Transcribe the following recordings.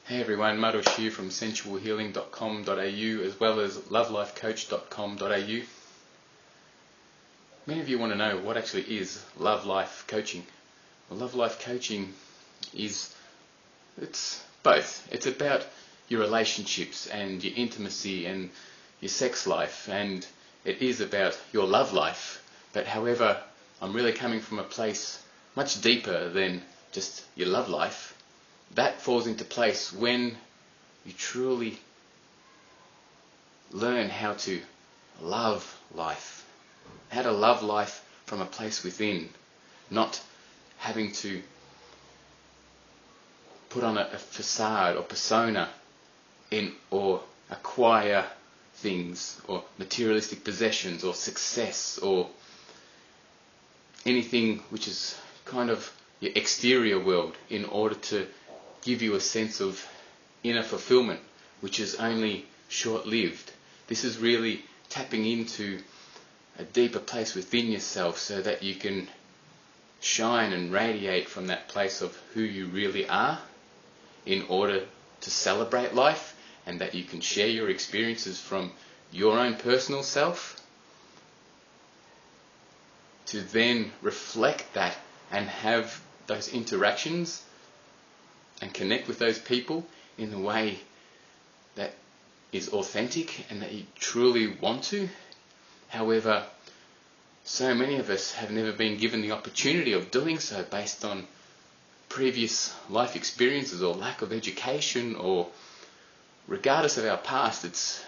Hey everyone, Maruś here from sensualhealing.com.au as well as lovelifecoach.com.au. Many of you want to know what actually is love life coaching. Well, love life coaching it's both. It's about your relationships and your intimacy and your sex life, and it is about your love life. But however, I'm really coming from a place much deeper than just your love life. That falls into place when you truly learn how to love life. How to love life from a place within, not having to put on a facade or persona or acquire things or materialistic possessions or success or anything which is kind of your exterior world in order to give you a sense of inner fulfillment, which is only short-lived. This is really tapping into a deeper place within yourself so that you can shine and radiate from that place of who you really are in order to celebrate life, and that you can share your experiences from your own personal self to then reflect that and have those interactions and connect with those people in a way that is authentic and that you truly want to. However, so many of us have never been given the opportunity of doing so based on previous life experiences or lack of education, or regardless of our past,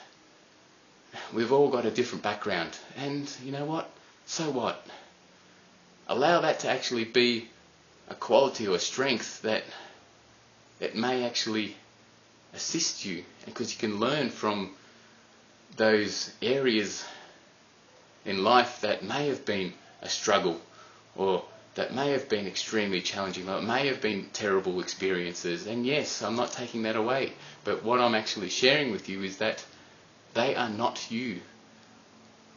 we've all got a different background. And you know what? So what? Allow that to actually be a quality or a strength that it may actually assist you, because you can learn from those areas in life that may have been a struggle, or that may have been extremely challenging, or it may have been terrible experiences. And yes, I'm not taking that away, but what I'm actually sharing with you is that they are not you.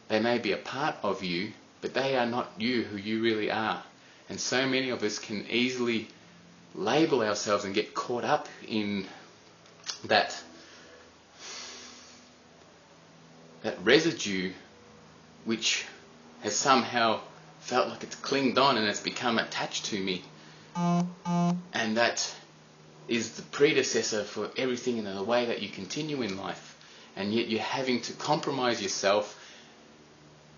They may be a part of you, but they are not you, who you really are. And so many of us can easily label ourselves and get caught up in that residue which has somehow felt like it's clinged on and it's become attached to me, and that is the predecessor for everything in the way that you continue in life. And yet you're having to compromise yourself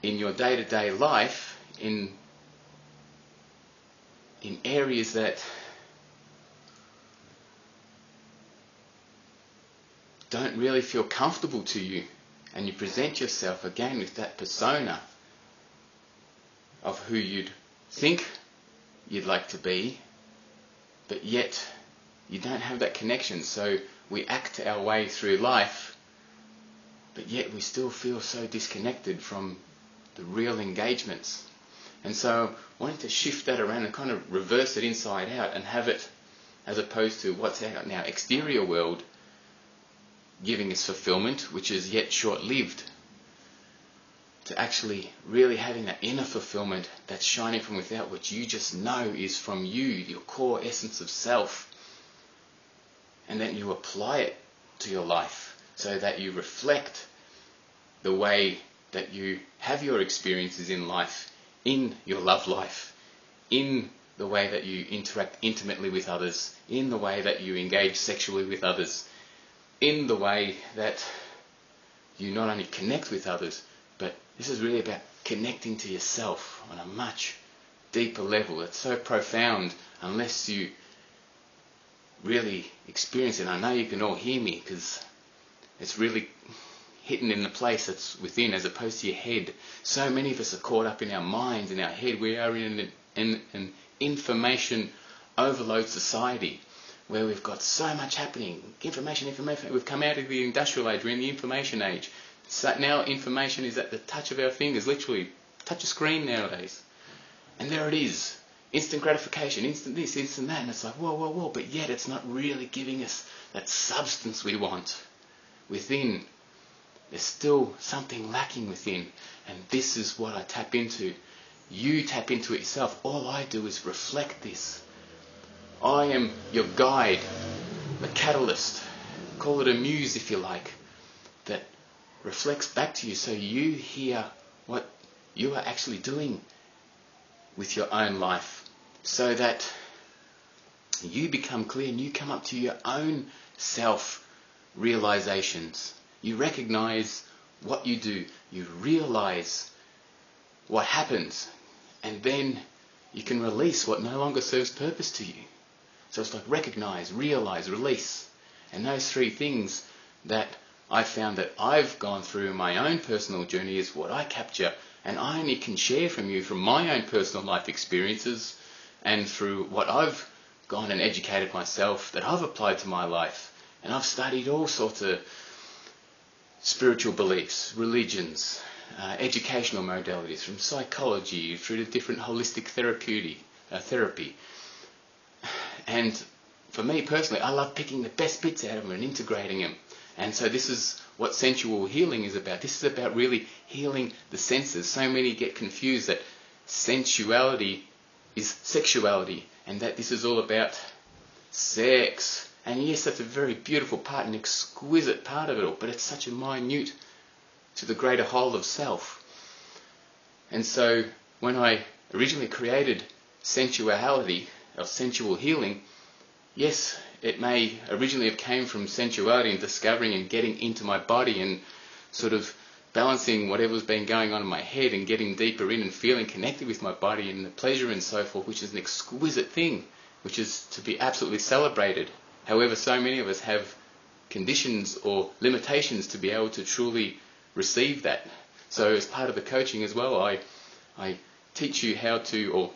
in your day-to-day life in areas that don't really feel comfortable to you, and you present yourself again with that persona of who you'd think you'd like to be, but yet you don't have that connection. So we act our way through life, but yet we still feel so disconnected from the real engagements. And so wanting to shift that around and kind of reverse it inside out and have it, as opposed to what's out in our exterior world giving us fulfillment, which is yet short-lived, to actually really having that inner fulfillment that's shining from without, which you just know is from you, your core essence of self, and then you apply it to your life so that you reflect the way that you have your experiences in life, in your love life, in the way that you interact intimately with others, in the way that you engage sexually with others, in the way that you not only connect with others, but this is really about connecting to yourself on a much deeper level. It's so profound unless you really experience it. I know you can all hear me because it's really hidden in the place that's within, as opposed to your head. So many of us are caught up in our minds, in our head. We are in an information overload society where we've got so much happening. Information. We've come out of the industrial age. We're in the information age. So now information is at the touch of our fingers, literally. Touch a screen nowadays. And there it is. Instant gratification, instant this, instant that. And it's like, whoa. But yet it's not really giving us that substance we want within. There's still something lacking within. And this is what I tap into. You tap into it yourself. All I do is reflect this. I am your guide, but catalyst, call it a muse if you like, that reflects back to you so you hear what you are actually doing with your own life, so that you become clear and you come up to your own self-realizations. You recognize what you do, you realize what happens, and then you can release what no longer serves purpose to you. So it's like recognize, realize, release. And those three things that I found that I've gone through in my own personal journey is what I capture, and I only can share from you from my own personal life experiences and through what I've gone and educated myself, that I've applied to my life. And I've studied all sorts of spiritual beliefs, religions, educational modalities, from psychology through to different holistic therapy. And for me personally, I love picking the best bits out of them and integrating them. And so this is what sensual healing is about. This is about really healing the senses. So many get confused that sensuality is sexuality, and that this is all about sex. And yes, that's a very beautiful part, an exquisite part of it all, but it's such a minute to the greater whole of self. And so when I originally created sensuality, or sensual healing, yes, it may originally have came from sensuality and discovering and getting into my body and sort of balancing whatever's been going on in my head and getting deeper in and feeling connected with my body and the pleasure and so forth, which is an exquisite thing, which is to be absolutely celebrated. However, so many of us have conditions or limitations to be able to truly receive that. So as part of the coaching as well, I teach you how to,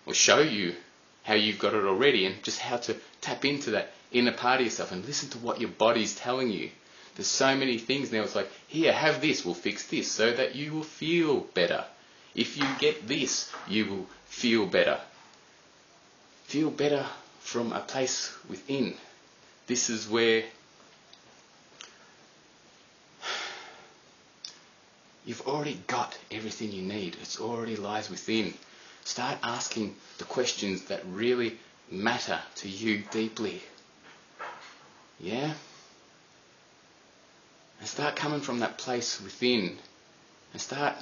or show you how you've got it already, and just how to tap into that inner part of yourself and listen to what your body's telling you. There's so many things now. It's like, here, have this, we'll fix this, so that you will feel better. If you get this, you will feel better. Feel better from a place within. This is where you've already got everything you need. It already lies within. Start asking the questions that really matter to you deeply. Yeah? And start coming from that place within. And start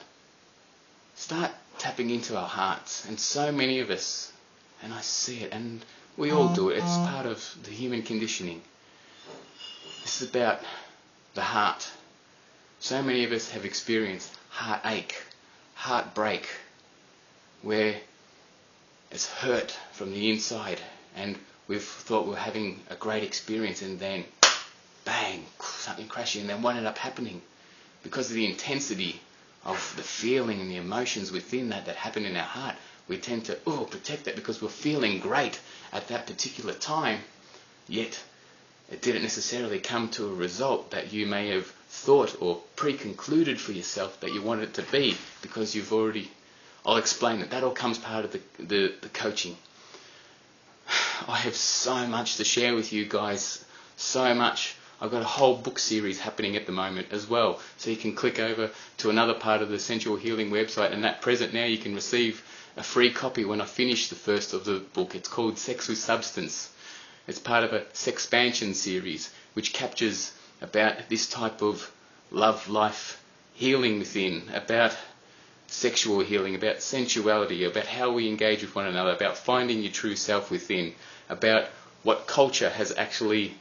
tapping into our hearts. And so many of us, and I see it, and we all do it. It's part of the human conditioning. This is about the heart. So many of us have experienced heartache, heartbreak, where it's hurt from the inside, and we've thought we're having a great experience, and then bang, something crashing, and then what ended up happening? Because of the intensity of the feeling and the emotions within that happen in our heart, we tend to protect that because we're feeling great at that particular time, yet it didn't necessarily come to a result that you may have thought or pre-concluded for yourself that you wanted it to be, because you've already... I'll explain it. That all comes part of the coaching. I have so much to share with you guys. So much. I've got a whole book series happening at the moment as well. So you can click over to another part of the Sensual Healing website, and at present now you can receive a free copy when I finish the first of the book. It's called Sex with Substance. It's part of a Sexpansion series, which captures about this type of love life healing within, about sexual healing, about sensuality, about how we engage with one another, about finding your true self within, about what culture has actually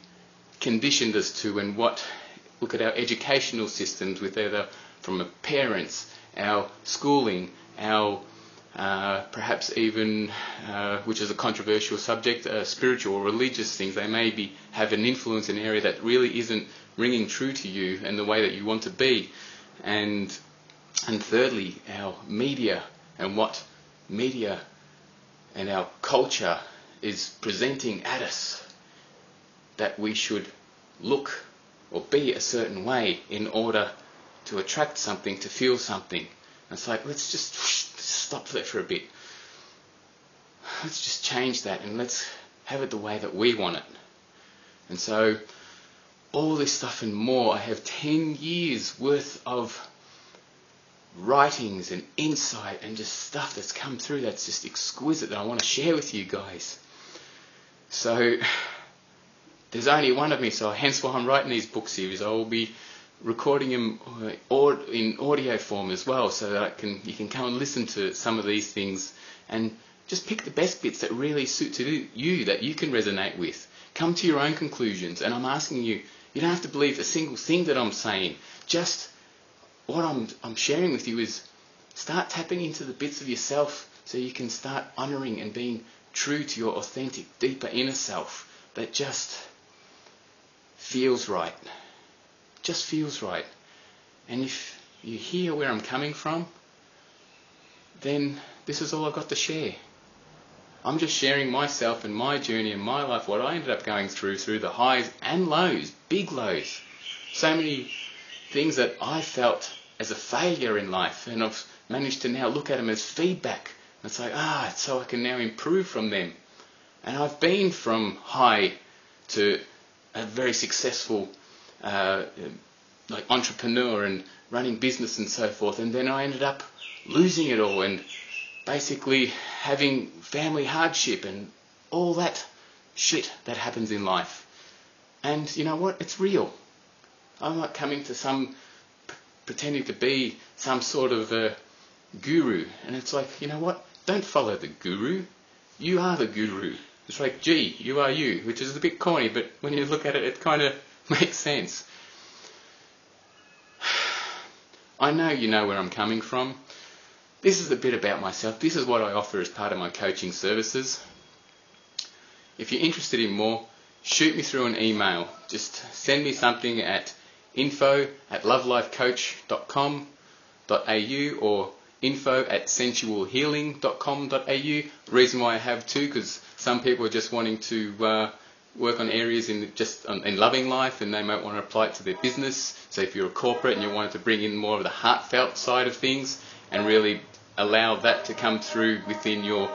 conditioned us to, and look at our educational systems with either from our parents, our schooling, our perhaps even, which is a controversial subject, spiritual or religious things. They may have an influence in an area that really isn't ringing true to you and the way that you want to be. And thirdly, our media, and what media and our culture is presenting at us, that we should look or be a certain way in order to attract something, to feel something. And it's like, let's just stop that for a bit. Let's just change that and let's have it the way that we want it. And so all this stuff and more, I have 10 years worth of writings and insight and just stuff that's come through that's just exquisite that I want to share with you guys. So there's only one of me, so hence why I'm writing these book series. I will be recording them in audio form as well, so that you can come and listen to some of these things and just pick the best bits that really suit to you, that you can resonate with. Come to your own conclusions, and I'm asking you, you don't have to believe a single thing that I'm saying. Just what I'm sharing with you is start tapping into the bits of yourself so you can start honouring and being true to your authentic, deeper inner self that just feels right. Just feels right. And if you hear where I'm coming from, then this is all I've got to share. I'm just sharing myself and my journey and my life, what I ended up going through the highs and lows, big lows. So many things that I felt as a failure in life, and I've managed to now look at them as feedback and say, so I can now improve from them. And I've been from high to a very successful entrepreneur and running business and so forth, and then I ended up losing it all and basically having family hardship and all that shit that happens in life. And you know what? It's real. I'm not coming to pretending to be some sort of a guru. And it's like, you know what? Don't follow the guru. You are the guru. It's like, gee, you are you, which is a bit corny, but when you look at it, it kind of makes sense. I know you know where I'm coming from. This is a bit about myself. This is what I offer as part of my coaching services. If you're interested in more, shoot me through an email. Just send me something at info@lovelifecoach.com.au or info@sensualhealing.com.au. The reason why I have two, because some people are just wanting to work on areas in loving life, and they might want to apply it to their business. So if you're a corporate and you wanted to bring in more of the heartfelt side of things and really allow that to come through within your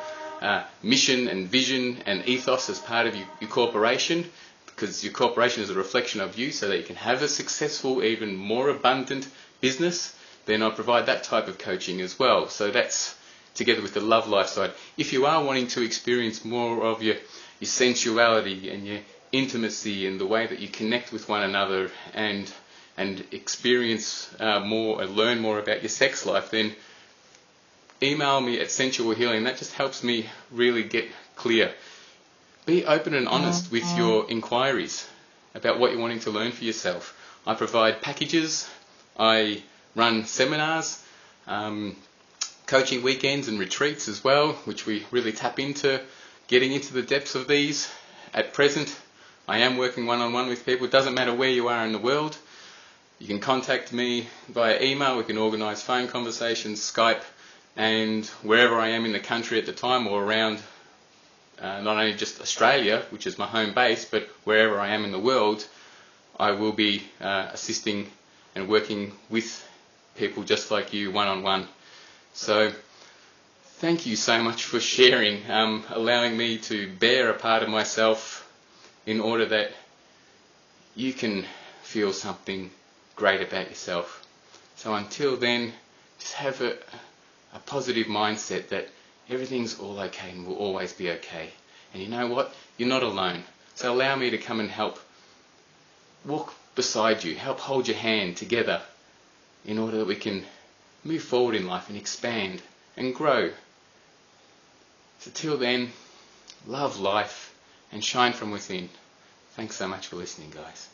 mission and vision and ethos as part of your corporation, because your corporation is a reflection of you, so that you can have a successful, even more abundant business, then I provide that type of coaching as well. So that's together with the love life side. If you are wanting to experience more of your sensuality and your intimacy and the way that you connect with one another and experience more and learn more about your sex life, then email me at Sensual Healing. That just helps me really get clear. Be open and honest with your inquiries about what you're wanting to learn for yourself. I provide packages. I run seminars, coaching weekends and retreats as well, which we really tap into getting into the depths of these. At present, I am working one-on-one with people. It doesn't matter where you are in the world. You can contact me via email. We can organise phone conversations, Skype, and wherever I am in the country at the time, or around not only just Australia, which is my home base, but wherever I am in the world, I will be assisting and working with people just like you one-on-one. So thank you so much for sharing, allowing me to bear a part of myself in order that you can feel something great about yourself. So until then, just have a positive mindset that everything's all okay and will always be okay. And you know what? You're not alone. So allow me to come and help walk beside you, help hold your hand together in order that we can move forward in life and expand and grow. So till then, love life and shine from within. Thanks so much for listening, guys.